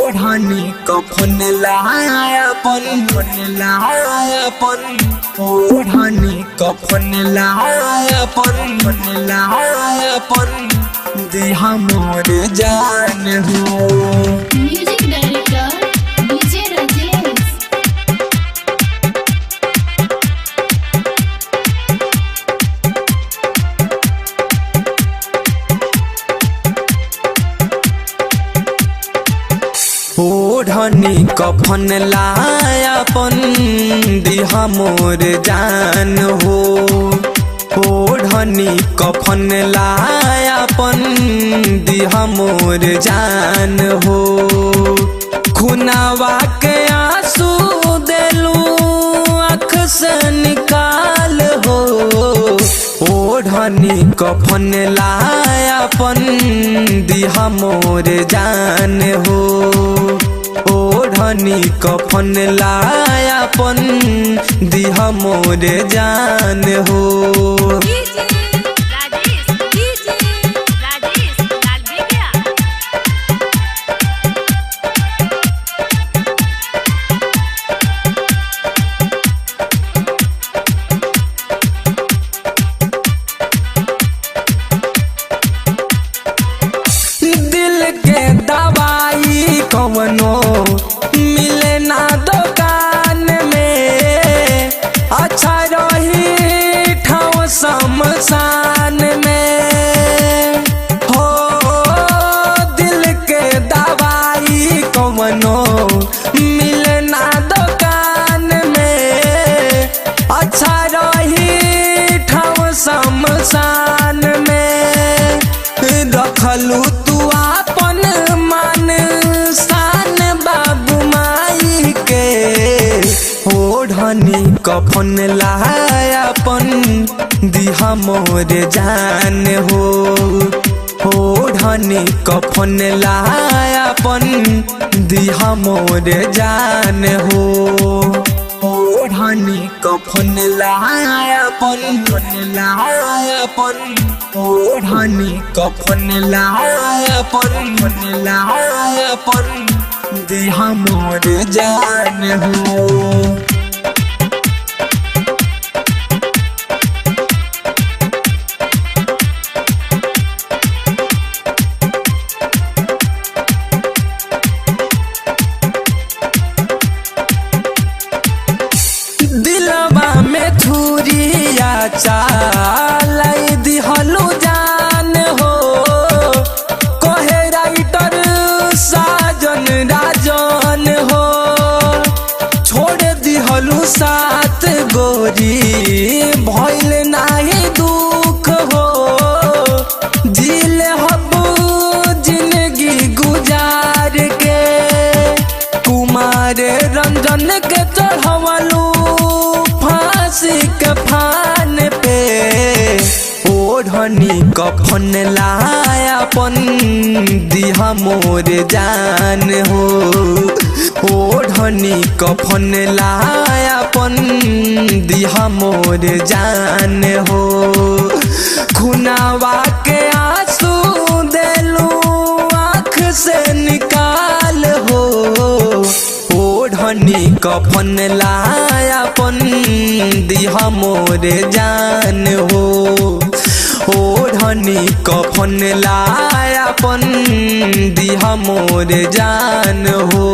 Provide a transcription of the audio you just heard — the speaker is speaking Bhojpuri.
ओढ़नी कफन लायापन ओढ़नी कफन लायापन दिहा मोर जान हो। Music director DJ Rajesh. ओढ़नी कफन लायापन दिहा मोर जान हो। ओढ़नी कफन लायापन दिहा मोर जान हो। खुनावा के आंसू देलू आँख से निकाल हो। ओढ़नी कफन लायापन दिहा मोर जान हो। ओढ़नी कफन लायापन दिहा मोर जान हो। दिल के दवाई कवनो मिले ना दुकान में। अच्छा रही ठाव शमशान में हो। दिल के दवाई कवनो मिले ना दुकान में। अच्छा रही ठाव शमशान में। रखलू तू आपन मान शान बाबू माई के। ओढ़नी कफन लायापन दिहा मोर जान हो। ओढ़नी कफन लायापन दिहा मोर जान हो। ओढ़नी कफन लायापन ओढ़नी कफन लायापन दिहा मोर जान हो। दिलवा में छुरिया चालाई दिहलू जान हो। कहे राइटर साजन राजन हो। छोड़ दिहलू साथ गोरी भइल नाही दुख हो। जिले हबू जिंदगी गुजार के। कुमार रंजन के चढ़वलू फांसी के फान पे। ओढ़नी कफन लायापन दिहा मोर जान हो। ओढ़नी कफन लायापन दिहा मोर जान हो। खुनावा के आंसू देलू आँख से निकाल हो। ओढ़नी कफन लायापन दिहा मोर जान हो। ओढ़नी कफन लायापन दिहा मोर जान हो।